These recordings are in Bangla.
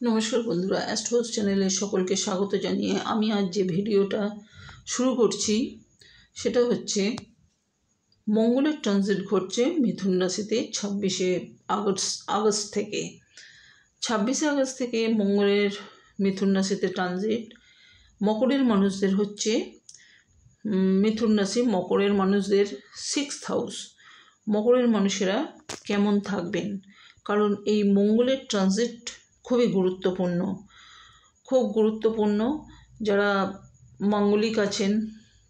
নমস্কার বন্ধুরা, অ্যাস্ট্রোস চ্যানেলে সকলকে স্বাগত জানিয়ে আমি আজ যে ভিডিওটা শুরু করছি সেটা হচ্ছে মঙ্গলের ট্রানজিট ঘটছে মিথুন রাশিতে 26শে আগস্ট থেকে। 26শে আগস্ট থেকে মঙ্গলের মিথুন রাশিতে ট্রানজিট। মকরের মানুষদের হচ্ছে মিথুন রাশি, মকরের মানুষদের 6th হাউস। মকরের মানুষেরা কেমন থাকবেন, কারণ এই মঙ্গলের ট্রানজিট খুবই গুরুত্বপূর্ণ। যারা মাঙ্গলিক আছেন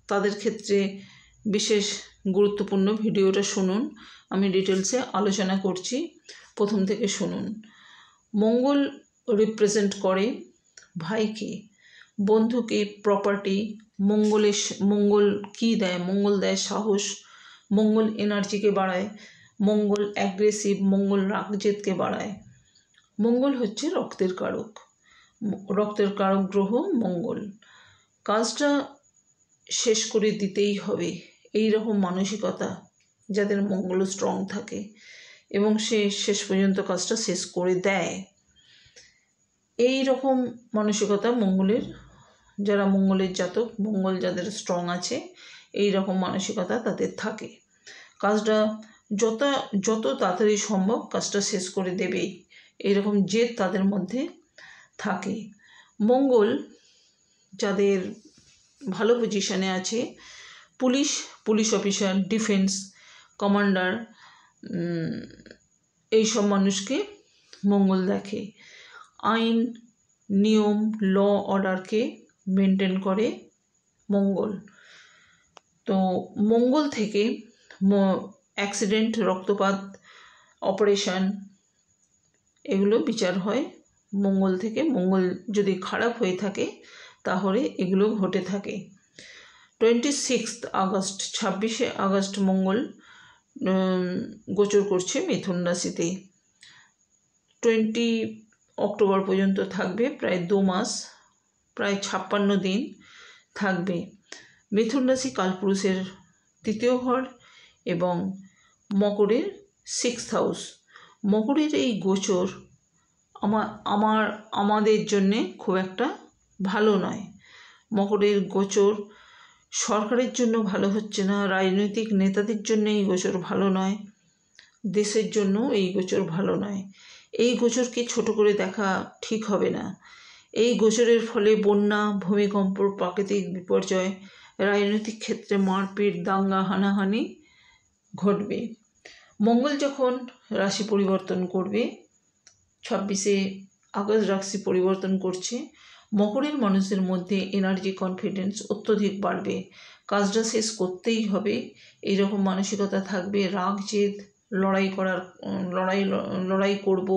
তাদের ক্ষেত্রে বিশেষ গুরুত্বপূর্ণ। ভিডিওটা শুনুন, আমি ডিটেলসে আলোচনা করছি, প্রথম থেকে শুনুন। মঙ্গল রিপ্রেজেন্ট করে ভাইকে, বন্ধুকে, প্রপার্টি। মঙ্গল কী দেয়? মঙ্গল দেয় সাহস, মঙ্গল এনার্জিকে বাড়ায়, মঙ্গল অ্যাগ্রেসিভ, মঙ্গল রাগজেদকে বাড়ায়। মঙ্গল হচ্ছে রক্তের কারক গ্রহ মঙ্গল। কাজটা শেষ করে দিতেই হবে, এই রকম মানসিকতা যাদের মঙ্গল স্ট্রং থাকে এবং সে শেষ পর্যন্ত কাজটা শেষ করে দেয়, এই রকম মানসিকতা মঙ্গলের, যারা মঙ্গলের জাতক, মঙ্গল যাদের স্ট্রং আছে, এই রকম মানসিকতা তাদের থাকে। কাজটা যত তাড়াতাড়ি সম্ভব কাজটা শেষ করে দেবেই, এইরকম জেদ তাদের মধ্যে থাকে। মঙ্গল যাদের ভালো পজিশনে আছে, পুলিশ অফিসার, ডিফেন্স কমান্ডার, এইসব মানুষকে মঙ্গল দেখে। আইন, নিয়ম, ল অর্ডারকে মেনটেন করে মঙ্গল। তো মঙ্গল থেকে অ্যাক্সিডেন্ট, রক্তপাত, অপারেশন এগুলো বিচার হয় মঙ্গল থেকে। মঙ্গল যদি খারাপ হয়ে থাকে তাহলে এগুলো ঘটে থাকে। 26শে আগস্ট মঙ্গল গোচর করছে মিথুন রাশিতে। 20 অক্টোবর পর্যন্ত থাকবে, প্রায় 2 মাস, প্রায় 56 দিন থাকবে। মিথুন রাশি কালপুরুষের 3য় ঘর এবং মকরের 6th হাউস। মকরের এই গোচর আমাদের জন্যে খুব একটা ভালো নয়। মকরের গোচর সরকারের জন্য ভালো হচ্ছে না, রাজনৈতিক নেতাদের জন্য এই গোচর ভালো নয়, দেশের জন্য এই গোচর ভালো নয়। এই গোচরকে ছোট করে দেখা ঠিক হবে না। এই গোচরের ফলে বন্যা, ভূমিকম্প, প্রাকৃতিক বিপর্যয়, রাজনৈতিক ক্ষেত্রে মারপিট, দাঙ্গা, হানাহানি ঘটবে। মঙ্গল যখন রাশি পরিবর্তন করবে, 26শে আগস্ট রাশি পরিবর্তন করছে, মকরের মানুষদের মধ্যে এনার্জি, কনফিডেন্স অত্যধিক বাড়বে। কাজটা শেষ করতেই হবে, এইরকম মানসিকতা থাকবে। রাগ, জেদ, লড়াই করব,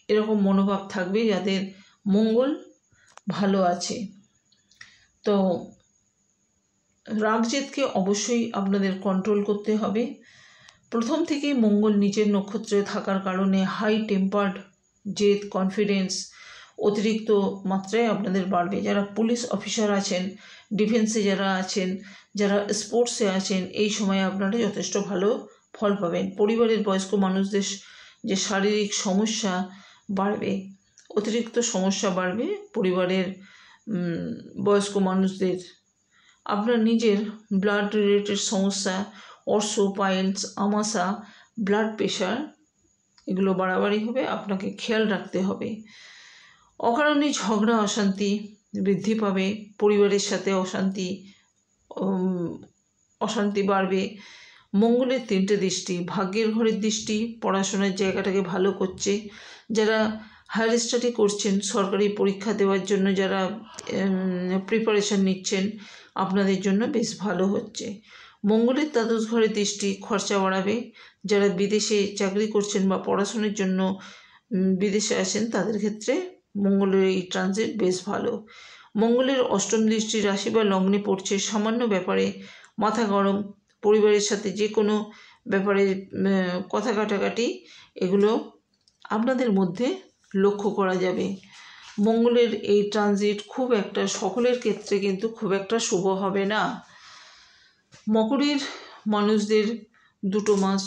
এরকম মনোভাব থাকবে যাদের মঙ্গল ভালো আছে। তো রাগ, জেদকে অবশ্যই আপনাদের কন্ট্রোল করতে হবে। প্রথম থেকেই মঙ্গল নিজের নক্ষত্রে থাকার কারণে হাই টেম্পার্ড, জেদ, কনফিডেন্স অতিরিক্ত মাত্রায় আপনাদের বাড়বে। যারা পুলিশ অফিসার আছেন, ডিফেন্সে যারা আছেন, যারা স্পোর্টসে আছেন, এই সময় আপনারা যথেষ্ট ভালো ফল পাবেন। পরিবারের বয়স্ক মানুষদের যে শারীরিক সমস্যা বাড়বে, অতিরিক্ত সমস্যা বাড়বে পরিবারের বয়স্ক মানুষদের। আপনার নিজের ব্লাড রিলেটেড সমস্যা, অর্শ, পাইলস, আমাশা, ব্লাড প্রেশার এগুলো বাড়াবাড়ি হবে, আপনাকে খেয়াল রাখতে হবে। অকারণে ঝগড়া, অশান্তি বৃদ্ধি পাবে, পরিবারের সাথে অশান্তি বাড়বে। মঙ্গলের 3টে দৃষ্টি, ভাগ্যের ঘরের দৃষ্টি, পড়াশোনার জায়গাটাকে ভালো করছে। যারা হায়ার স্টাডি করছেন, সরকারি পরীক্ষা দেওয়ার জন্য যারা প্রিপারেশন নিচ্ছেন, আপনাদের জন্য বেশ ভালো হচ্ছে। মঙ্গলের 12 ঘরের দৃষ্টি খরচা বাড়াবে। যারা বিদেশে চাকরি করছেন বা পড়াশোনার জন্য বিদেশে আছেন, তাদের ক্ষেত্রে মঙ্গলের এই ট্রানজিট বেশ ভালো। মঙ্গলের 8ম দৃষ্টি রাশি বা লগ্নে পড়ছে, সামান্য ব্যাপারে মাথা গরম, পরিবারের সাথে যে কোনো ব্যাপারে কথা কাটাকাটি এগুলো আপনাদের মধ্যে লক্ষ্য করা যাবে। মঙ্গলের এই ট্রানজিট খুব একটা সকলের ক্ষেত্রে কিন্তু খুব একটা শুভ হবে না। মকরের মানুষদের 2 মাস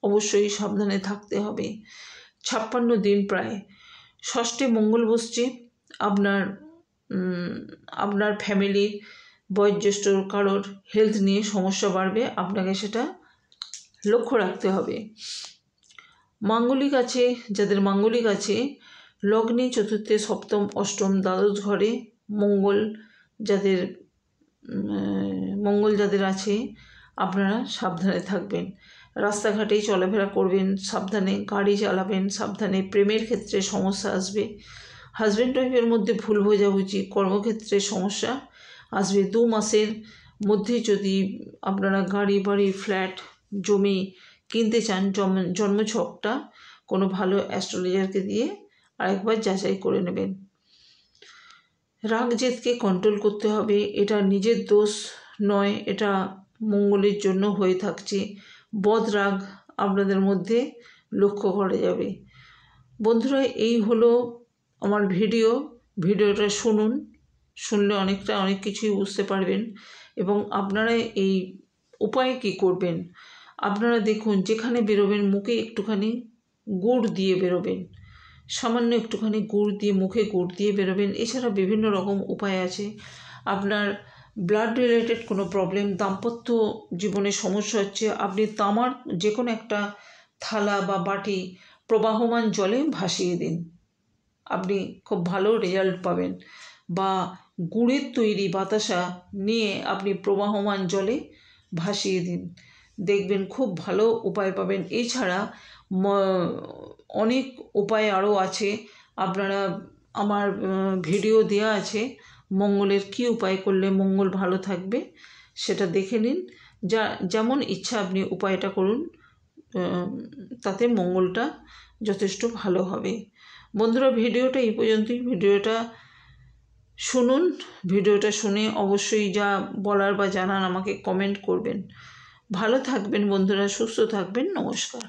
অবশ্যই সাবধানে থাকতে হবে। 56 দিন প্রায়। ষষ্ঠে মঙ্গল বসছে। আপনার ফ্যামিলির বয়োজ্যেষ্ঠ কারোর হেলথ নিয়ে সমস্যা বাড়বে, আপনাকে সেটা লক্ষ্য রাখতে হবে। মাঙ্গলিক আছে, যাদের মাঙ্গলিক আছে লগ্নে চতুর্থে সপ্তম অষ্টম দ্বাদশ ঘরে মঙ্গল যাদের আছে আপনারা সাবধানে থাকবেন। রাস্তাঘাটে চলাফেরা করবেন সাবধানে, গাড়ি চালাবেন সাবধানে। প্রেমের ক্ষেত্রে সমস্যা আসবে, হাজব্যান্ড ওয়াইফের মধ্যে ভুল বোঝাবুঝি, কর্মক্ষেত্রে সমস্যা আসবে। 2 মাসের মধ্যে যদি আপনারা গাড়ি বাড়ি ফ্ল্যাট জমি কিনতে চান, জন্মছকটা কোনো ভালো অ্যাস্ট্রোলজারকে দিয়ে আরেকবার যাচাই করে নেবেন। রাগ জেদকে কন্ট্রোল করতে হবে, এটা নিজের দোষ নয়, এটা মঙ্গলের জন্য হয়ে থাকছে। বদ রাগ আপনাদের মধ্যে লক্ষ্য করা যাবে। বন্ধুরা, এই হলো আমার ভিডিওটা শুনলে অনেক কিছুই বুঝতে পারবেন। এবং আপনারা এই উপায়ে কী করবেন, আপনারা দেখুন যেখানে বেরোবেন মুখে একটুখানি গুড় দিয়ে বেরোবেন, সামান্য একটুখানি মুখে গুড় দিয়ে বেরোবেন। এছাড়া বিভিন্ন রকম উপায় আছে। আপনার ব্লাড রিলেটেড কোনো প্রবলেম, দাম্পত্য জীবনে সমস্যা হচ্ছে, আপনি তামার যে কোনো একটা থালা বা বাটি প্রবাহমান জলে ভাসিয়ে দিন, আপনি খুব ভালো রেজাল্ট পাবেন। বা গুড়ের তৈরি বাতাসা নিয়ে আপনি প্রবাহমান জলে ভাসিয়ে দিন, দেখবেন খুব ভালো উপায় পাবেন। এছাড়া অনেক উপায় আরও আছে, আপনারা আমার ভিডিও দেওয়া আছে মঙ্গলের কী উপায় করলে মঙ্গল ভালো থাকবে সেটা দেখে নিন। যেমন ইচ্ছা আপনি উপায়টা করুন, তাতে মঙ্গলটা যথেষ্ট ভালো হবে। বন্ধুরা, ভিডিওটা এই পর্যন্তই। ভিডিওটা শুনে অবশ্যই যা বলার বা জানার আমাকে কমেন্ট করবেন। ভালো থাকবেন বন্ধুরা, সুস্থ থাকবেন। নমস্কার।